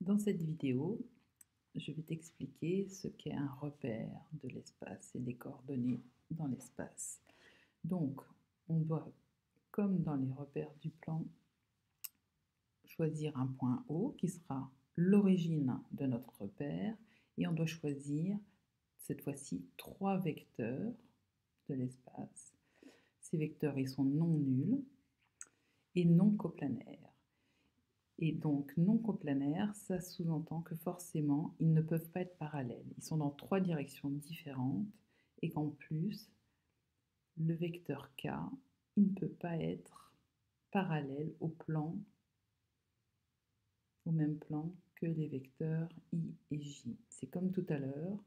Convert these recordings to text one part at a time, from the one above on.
Dans cette vidéo, je vais t'expliquer ce qu'est un repère de l'espace et des coordonnées dans l'espace. Donc, on doit, comme dans les repères du plan, choisir un point O qui sera l'origine de notre repère et on doit choisir cette fois-ci 3 vecteurs de l'espace. Ces vecteurs, ils sont non nuls et non coplanaires. Et donc non coplanaires, ça sous-entend que forcément, ils ne peuvent pas être parallèles. Ils sont dans 3 directions différentes et qu'en plus, le vecteur k, il ne peut pas être parallèle au même plan que les vecteurs i et j. C'est comme tout à l'heure,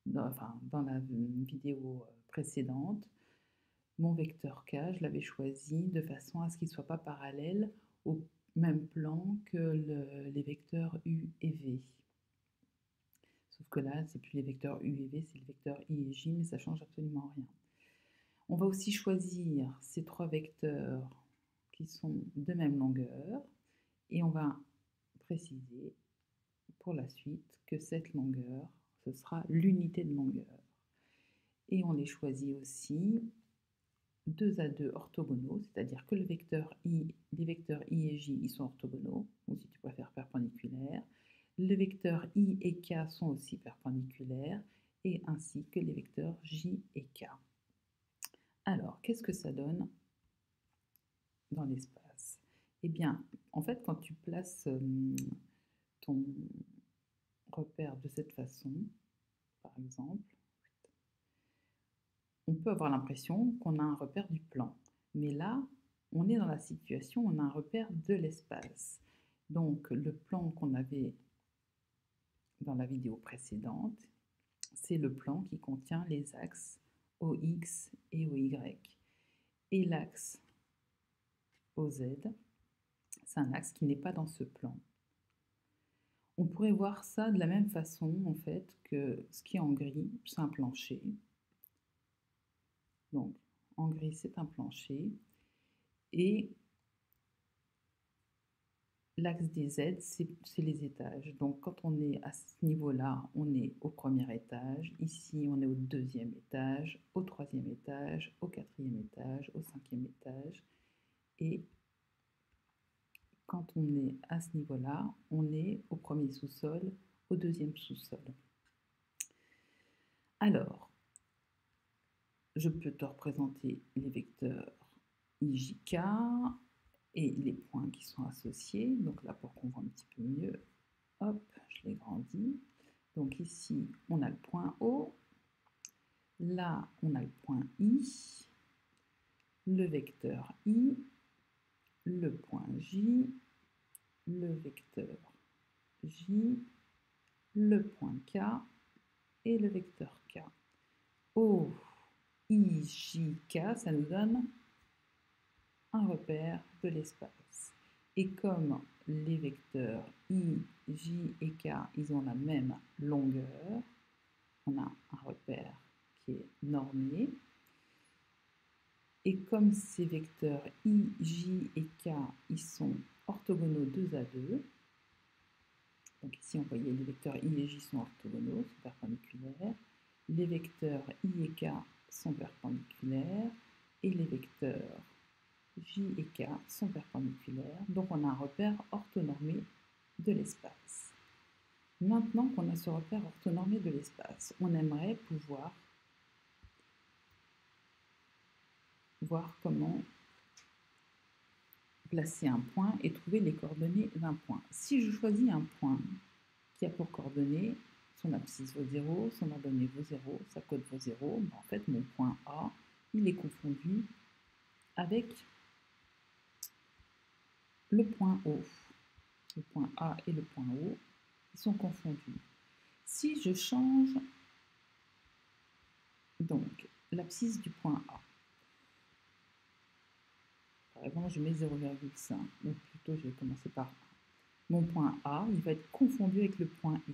dans la vidéo précédente, mon vecteur k, je l'avais choisi de façon à ce qu'il ne soit pas parallèle au même plan que les vecteurs u et v. Sauf que là, c'est plus les vecteurs u et v, c'est le vecteur i et j, mais ça change absolument rien. On va aussi choisir ces 3 vecteurs qui sont de même longueur et on va préciser pour la suite que cette longueur, ce sera l'unité de longueur. Et on les choisit aussi 2 à 2 orthogonaux, c'est-à-dire que les vecteurs i et j ils sont orthogonaux, ou si tu préfères perpendiculaires. Les vecteurs i et k sont aussi perpendiculaires, et ainsi que les vecteurs j et k. Alors, qu'est-ce que ça donne dans l'espace? Eh bien, en fait, quand tu places ton repère de cette façon, par exemple, on peut avoir l'impression qu'on a un repère du plan. Mais là, on est dans la situation où on a un repère de l'espace. Donc, le plan qu'on avait dans la vidéo précédente, c'est le plan qui contient les axes OX et OY. Et l'axe OZ, c'est un axe qui n'est pas dans ce plan. On pourrait voir ça de la même façon, en fait, que ce qui est en gris, c'est un plancher. Donc, en gris, c'est un plancher. Et l'axe des Z, c'est les étages. Donc, quand on est à ce niveau-là, on est au premier étage. Ici, on est au deuxième étage, au troisième étage, au quatrième étage, au cinquième étage. Et quand on est à ce niveau-là, on est au premier sous-sol, au deuxième sous-sol. Alors, je peux te représenter les vecteurs IJK et les points qui sont associés. Donc là, pour qu'on voit un petit peu mieux, hop, je l'ai grandi. Donc ici, on a le point O. Là, on a le point I, le vecteur I, le point J, le vecteur J, le point K et le vecteur K. O, I, J, K, ça nous donne un repère de l'espace. Et comme les vecteurs I, J et K, ils ont la même longueur, on a un repère qui est normé. Et comme ces vecteurs I, J et K, ils sont orthogonaux 2 à 2, donc ici on voyait les vecteurs I et J sont orthogonaux, sont perpendiculaires, les vecteurs I et K sont perpendiculaires, et les vecteurs J et K sont perpendiculaires, donc on a un repère orthonormé de l'espace. Maintenant qu'on a ce repère orthonormé de l'espace, on aimerait pouvoir voir comment placer un point et trouver les coordonnées d'un point. Si je choisis un point qui a pour coordonnées son abscisse vaut 0, son ordonnée vaut 0, sa cote vaut 0, ben en fait mon point A, il est confondu avec le point O. Le point A et le point O, ils sont confondus. Si je change donc l'abscisse du point A, par exemple je mets 0,5, ou plutôt je vais commencer par 1. Mon point A, il va être confondu avec le point I.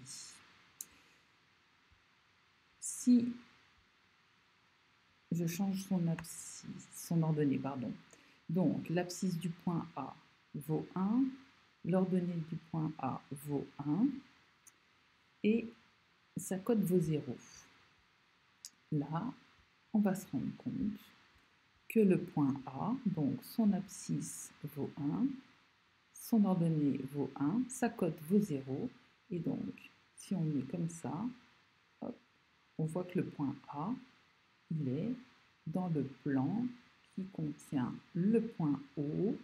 Si je change son abscisse, son ordonnée, pardon, donc l'abscisse du point A vaut 1, l'ordonnée du point A vaut 1 et sa cote vaut 0. Là, on va se rendre compte que le point A, donc son abscisse vaut 1, son ordonnée vaut 1, sa cote vaut 0, et donc si on met comme ça, hop, on voit que le point A, il est dans le plan qui contient le point O,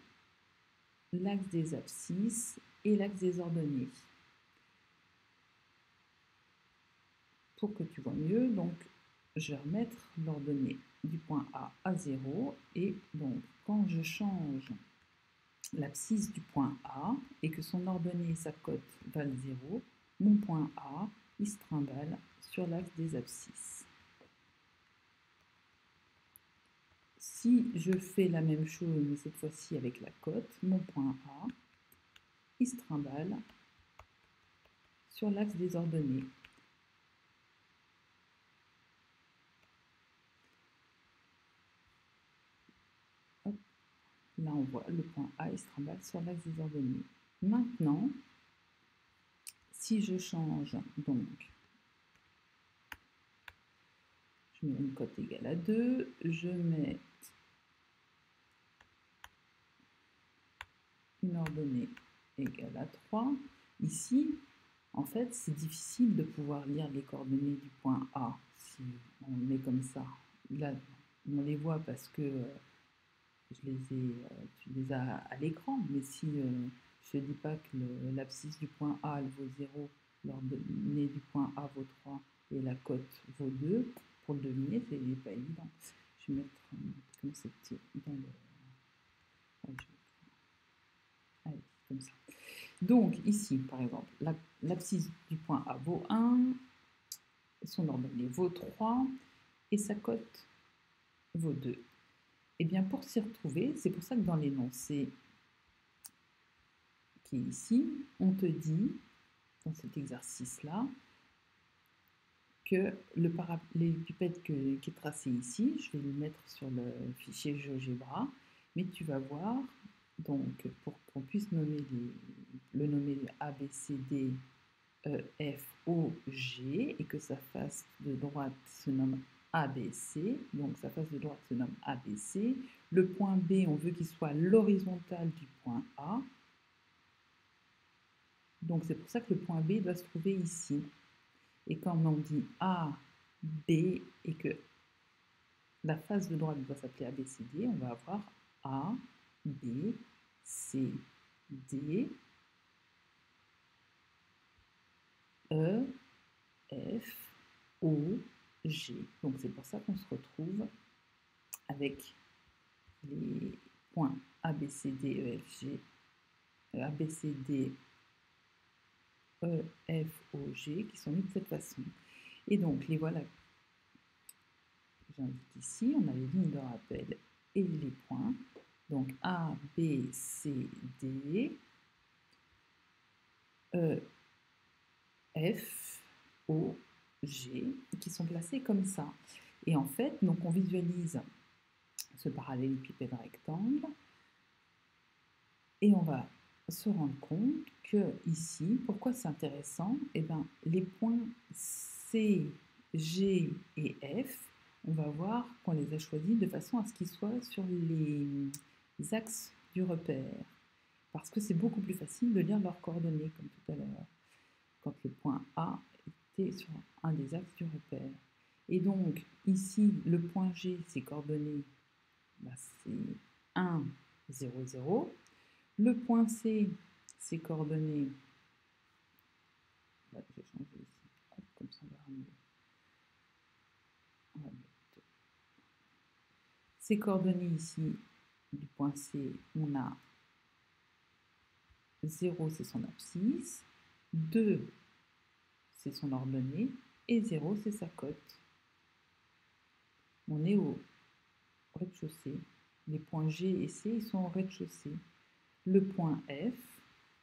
l'axe des abscisses et l'axe des ordonnées. Pour que tu vois mieux, donc je vais remettre l'ordonnée du point A à 0, et donc quand je change l'abscisse du point A et que son ordonnée et sa cote valent 0, mon point A, il se trimballe sur l'axe des abscisses. Si je fais la même chose, mais cette fois-ci avec la cote, mon point A, il se trimballe sur l'axe des ordonnées. Hop. Là, on voit le point A, il se trimballe sur l'axe des ordonnées. Maintenant, si je change, donc, je mets une cote égale à 2, je mets une ordonnée égale à 3. Ici, en fait, c'est difficile de pouvoir lire les coordonnées du point A si on le met comme ça. Là, on les voit parce que tu les as à l'écran, mais si je ne dis pas que l'abscisse du point A elle vaut 0, l'ordonnée du point A vaut 3 et la cote vaut 2, pour le deviner, c'est pas évident. Je vais mettre comme c'est dans le... Allez, comme ça. Donc ici, par exemple, l'abscisse du point A vaut 1, son ordonnée vaut 3 et sa cote vaut 2. Et bien pour s'y retrouver, c'est pour ça que dans l'énoncé qui est ici, on te dit, dans cet exercice-là, que l'épipède qui est tracé ici, je vais le mettre sur le fichier GeoGebra, mais tu vas voir, donc pour qu'on puisse le nommer A, B, C, D, E, F, O, G, et que sa face de droite se nomme ABC, donc sa face de droite se nomme ABC. Le point B, on veut qu'il soit l'horizontale du point A. Donc c'est pour ça que le point B doit se trouver ici. Et quand on dit A, B, et que la face de droite doit s'appeler ABCD, on va avoir A, B, C, D, E, F, O, G. Donc c'est pour ça qu'on se retrouve avec les points A, B, C, D, E, F, G, A, B, C, D, E, F, O, G, qui sont mis de cette façon. Et donc les voilà, j'indique ici, on a les lignes de rappel et les points. Donc A, B, C, D, E, F, O, G, qui sont placés comme ça. Et en fait, donc on visualise ce parallélépipède rectangle et on va se rendre compte que ici, pourquoi c'est intéressant? Eh bien, les points C, G et F, on va voir qu'on les a choisis de façon à ce qu'ils soient sur les axes du repère. Parce que c'est beaucoup plus facile de lire leurs coordonnées, comme tout à l'heure, quand le point A était sur un des axes du repère. Et donc, ici, le point G, ses coordonnées, bah, c'est 1, 0, 0. Le point C, ses coordonnées, bah, je vais changer ici, hop, comme ça on verra mieux. On va mettre ces coordonnées ici, du point C, on a 0, c'est son abscisse, 2, c'est son ordonnée, et 0, c'est sa cote. On est au rez-de-chaussée. Les points G et C, ils sont au rez-de-chaussée. Le point F,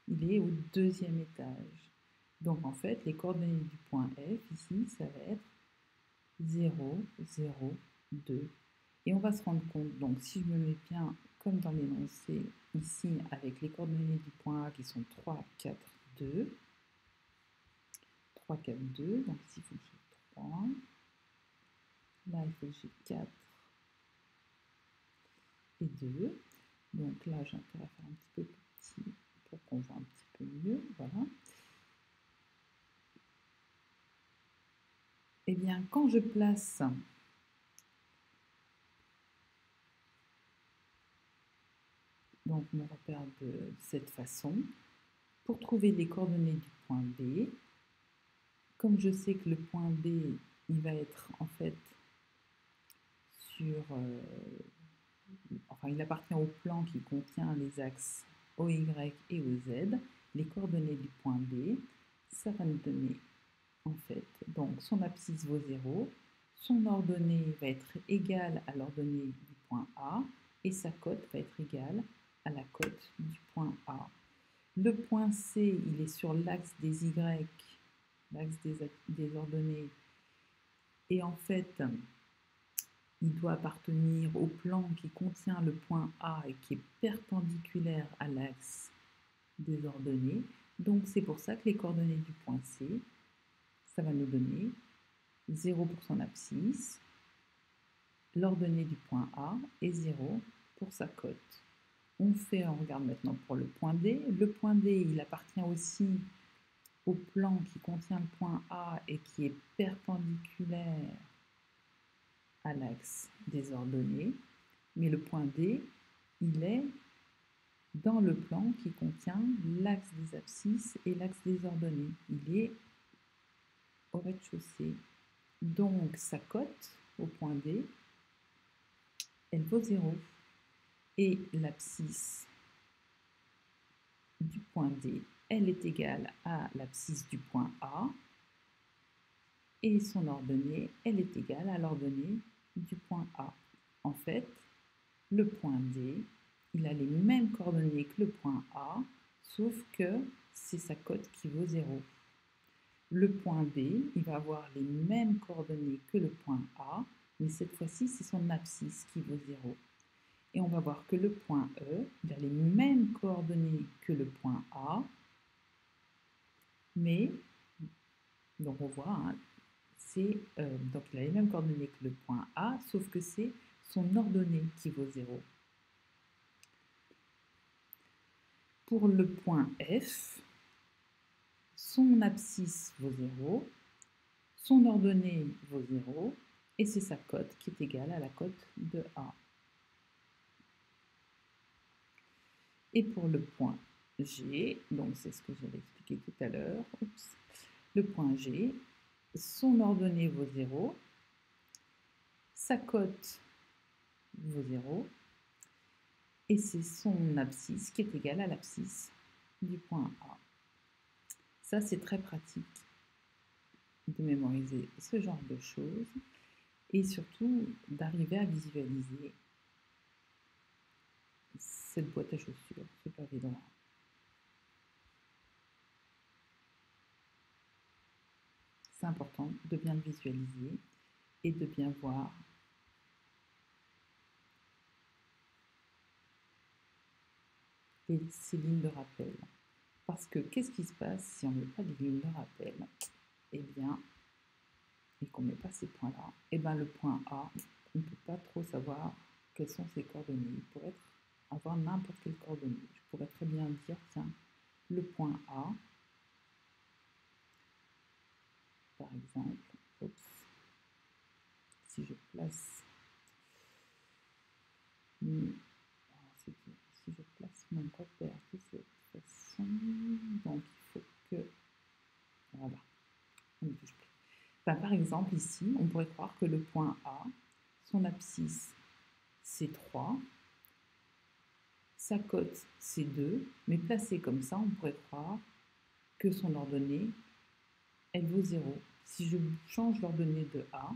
il est au deuxième étage. Donc en fait, les coordonnées du point F, ici, ça va être 0, 0, 2. Et on va se rendre compte, donc si je me mets bien comme dans l'énoncé ici avec les coordonnées du point A qui sont 3, 4, 2. 3, 4, 2. Donc ici, il faut que j'ai 3. Là, il faut que j'ai 4 et 2. Donc là, j'ai intérêt à faire un petit peu plus petit pour qu'on voit un petit peu mieux. Voilà. Eh bien, quand je place donc mon repère de cette façon, pour trouver les coordonnées du point B, comme je sais que le point B, il va être en fait sur... enfin, il appartient au plan qui contient les axes OY et OZ, les coordonnées du point B, ça va nous donner en fait, donc son abscisse vaut 0, son ordonnée va être égale à l'ordonnée du point A, et sa cote va être égale à la cote du point A. Le point C, il est sur l'axe des Y, l'axe des ordonnées, et en fait, il doit appartenir au plan qui contient le point A et qui est perpendiculaire à l'axe des ordonnées. Donc c'est pour ça que les coordonnées du point C, ça va nous donner 0 pour son abscisse, l'ordonnée du point A est 0 pour sa cote. On regarde maintenant pour le point D. Le point D, il appartient aussi au plan qui contient le point A et qui est perpendiculaire à l'axe des ordonnées. Mais le point D, il est dans le plan qui contient l'axe des abscisses et l'axe des ordonnées. Il est au rez-de-chaussée. Donc sa cote au point D, elle vaut 0. Et l'abscisse du point D, elle est égale à l'abscisse du point A. Et son ordonnée, elle est égale à l'ordonnée du point A. En fait, le point D, il a les mêmes coordonnées que le point A, sauf que c'est sa cote qui vaut 0. Le point B, il va avoir les mêmes coordonnées que le point A, mais cette fois-ci, c'est son abscisse qui vaut 0. Et on va voir que le point E, il a les mêmes coordonnées que le point A, mais, donc on voit, hein, donc il a les mêmes coordonnées que le point A, sauf que c'est son ordonnée qui vaut 0. Pour le point F, son abscisse vaut 0, son ordonnée vaut 0, et c'est sa cote qui est égale à la cote de A. Et pour le point G, donc c'est ce que j'avais expliqué tout à l'heure, le point G, son ordonnée vaut 0, sa cote vaut 0, et c'est son abscisse qui est égale à l'abscisse du point A. Ça, c'est très pratique de mémoriser ce genre de choses et surtout d'arriver à visualiser cette boîte à chaussures, ce pavé droit. C'est important de bien le visualiser et de bien voir ces lignes de rappel. Parce que qu'est-ce qui se passe si on ne met pas de lignes de rappel? Eh bien, et qu'on ne met pas ces points-là, eh bien le point A, on ne peut pas trop savoir quelles sont ses coordonnées. Il pourrait avoir n'importe quelle coordonnée. Je pourrais très bien dire, tiens, le point A, par exemple, si je place si je place mon repère de cette façon, donc il faut que, voilà, on ne bouge plus. Ben, par exemple, ici, on pourrait croire que le point A, son abscisse, c'est 3, sa cote, c'est 2, mais placé comme ça, on pourrait croire que son ordonnée, elle vaut 0. Si je change l'ordonnée de A,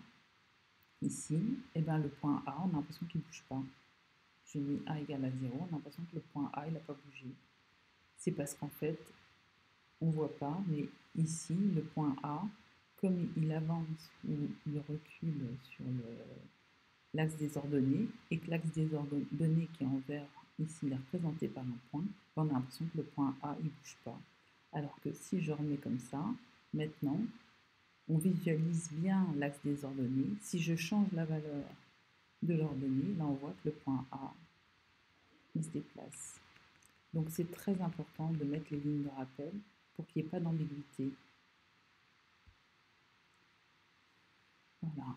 ici, eh ben, le point A, on a l'impression qu'il ne bouge pas. J'ai mis A égale à 0, on a l'impression que le point A, il n'a pas bougé. C'est parce qu'en fait, on ne voit pas, mais ici, le point A, comme il avance ou il recule sur l'axe des ordonnées, et que l'axe des ordonnées qui est envers ici il est représenté par un point, on a l'impression que le point A il ne bouge pas. Alors que si je remets comme ça, maintenant, on visualise bien l'axe des ordonnées. Si je change la valeur de l'ordonnée, là on voit que le point A il se déplace. Donc c'est très important de mettre les lignes de rappel pour qu'il n'y ait pas d'ambiguïté. Voilà.